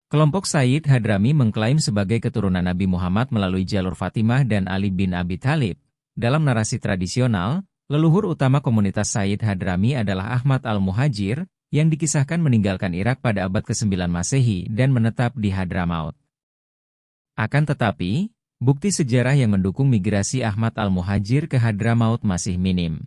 Kelompok Sayyid Hadrami mengklaim sebagai keturunan Nabi Muhammad melalui jalur Fatimah dan Ali bin Abi Thalib. Dalam narasi tradisional, leluhur utama komunitas Sayyid Hadrami adalah Ahmad al-Muhajir, yang dikisahkan meninggalkan Irak pada abad ke-9 Masehi dan menetap di Hadramaut. Akan tetapi, bukti sejarah yang mendukung migrasi Ahmad al-Muhajir ke Hadramaut masih minim.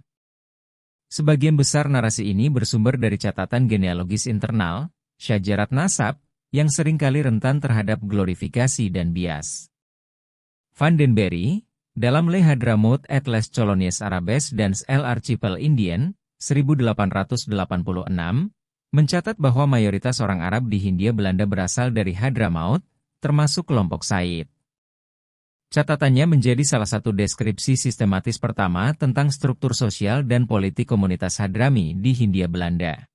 Sebagian besar narasi ini bersumber dari catatan genealogis internal, syajarat nasab, yang seringkali rentan terhadap glorifikasi dan bias. Van den Berry, dalam Le Hadramaut et les Colonies Arabes dans l'Archipel Indien, 1886, mencatat bahwa mayoritas orang Arab di Hindia Belanda berasal dari Hadramaut, termasuk kelompok Sayyid. Catatannya menjadi salah satu deskripsi sistematis pertama tentang struktur sosial dan politik komunitas Hadrami di Hindia Belanda.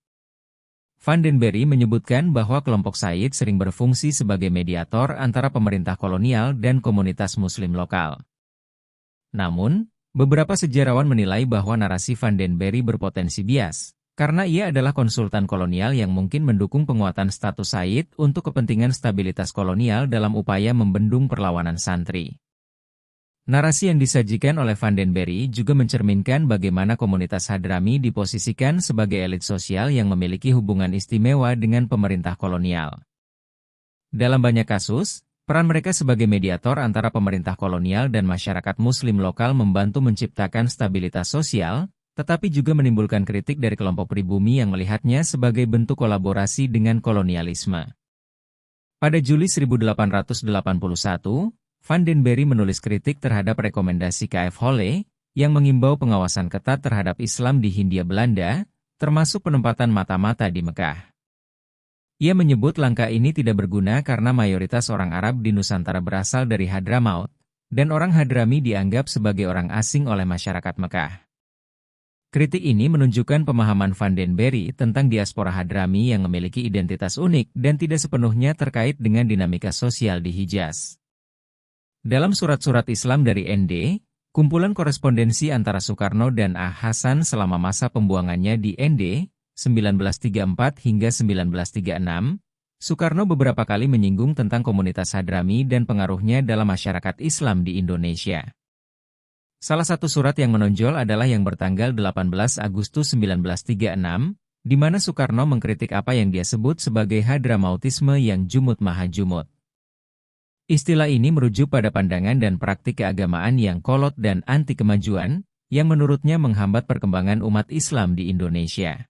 Van den Berry menyebutkan bahwa kelompok Sayyid sering berfungsi sebagai mediator antara pemerintah kolonial dan komunitas Muslim lokal. Namun, beberapa sejarawan menilai bahwa narasi Van den Berry berpotensi bias, karena ia adalah konsultan kolonial yang mungkin mendukung penguatan status Sayyid untuk kepentingan stabilitas kolonial dalam upaya membendung perlawanan santri. Narasi yang disajikan oleh Van den Berry juga mencerminkan bagaimana komunitas Hadrami diposisikan sebagai elit sosial yang memiliki hubungan istimewa dengan pemerintah kolonial. Dalam banyak kasus, peran mereka sebagai mediator antara pemerintah kolonial dan masyarakat Muslim lokal membantu menciptakan stabilitas sosial, tetapi juga menimbulkan kritik dari kelompok pribumi yang melihatnya sebagai bentuk kolaborasi dengan kolonialisme. Pada Juli 1881, Van den Berry menulis kritik terhadap rekomendasi K.F. Holle, yang mengimbau pengawasan ketat terhadap Islam di Hindia Belanda, termasuk penempatan mata-mata di Mekah. Ia menyebut langkah ini tidak berguna karena mayoritas orang Arab di Nusantara berasal dari Hadramaut, dan orang Hadrami dianggap sebagai orang asing oleh masyarakat Mekah. Kritik ini menunjukkan pemahaman Van den Berry tentang diaspora Hadrami yang memiliki identitas unik dan tidak sepenuhnya terkait dengan dinamika sosial di Hijaz. Dalam surat-surat Islam dari ND, kumpulan korespondensi antara Soekarno dan A. Hasan selama masa pembuangannya di ND, 1934 hingga 1936, Soekarno beberapa kali menyinggung tentang komunitas Hadrami dan pengaruhnya dalam masyarakat Islam di Indonesia. Salah satu surat yang menonjol adalah yang bertanggal 18 Agustus 1936, di mana Soekarno mengkritik apa yang dia sebut sebagai Hadramautisme yang jumut maha jumut. Istilah ini merujuk pada pandangan dan praktik keagamaan yang kolot dan anti kemajuan, yang menurutnya menghambat perkembangan umat Islam di Indonesia.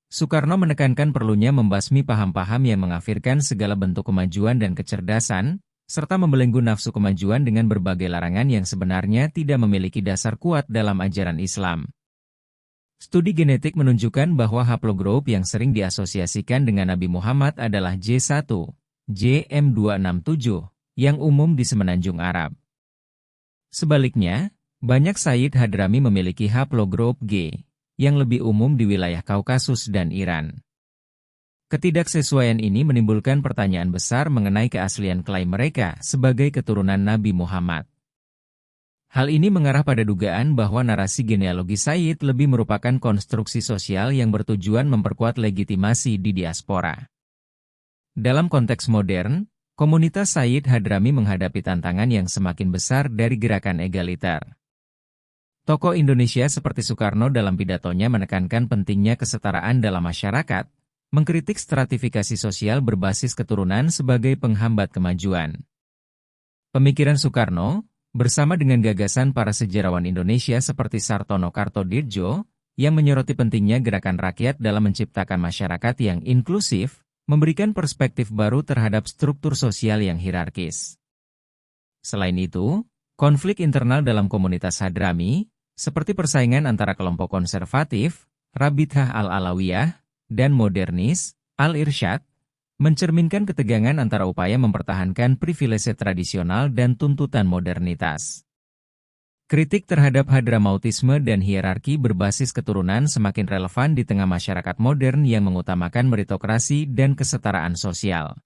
Soekarno menekankan perlunya membasmi paham-paham yang mengafirkan segala bentuk kemajuan dan kecerdasan, serta membelenggu nafsu kemajuan dengan berbagai larangan yang sebenarnya tidak memiliki dasar kuat dalam ajaran Islam. Studi genetik menunjukkan bahwa haplogroup yang sering diasosiasikan dengan Nabi Muhammad adalah J1. JM267, yang umum di Semenanjung Arab. Sebaliknya, banyak Sayyid Hadrami memiliki haplogroup G, yang lebih umum di wilayah Kaukasus dan Iran. Ketidaksesuaian ini menimbulkan pertanyaan besar mengenai keaslian klaim mereka sebagai keturunan Nabi Muhammad. Hal ini mengarah pada dugaan bahwa narasi genealogi Sayyid lebih merupakan konstruksi sosial yang bertujuan memperkuat legitimasi di diaspora. Dalam konteks modern, komunitas Sayyid Hadrami menghadapi tantangan yang semakin besar dari gerakan egaliter. Tokoh Indonesia seperti Soekarno dalam pidatonya menekankan pentingnya kesetaraan dalam masyarakat, mengkritik stratifikasi sosial berbasis keturunan sebagai penghambat kemajuan. Pemikiran Soekarno, bersama dengan gagasan para sejarawan Indonesia seperti Sartono Kartodirjo, yang menyoroti pentingnya gerakan rakyat dalam menciptakan masyarakat yang inklusif, memberikan perspektif baru terhadap struktur sosial yang hierarkis. Selain itu, konflik internal dalam komunitas Hadrami, seperti persaingan antara kelompok konservatif, Rabithah al-Alawiyah, dan modernis, al-Irsyad, mencerminkan ketegangan antara upaya mempertahankan privilese tradisional dan tuntutan modernitas. Kritik terhadap Hadramautisme dan hierarki berbasis keturunan semakin relevan di tengah masyarakat modern yang mengutamakan meritokrasi dan kesetaraan sosial.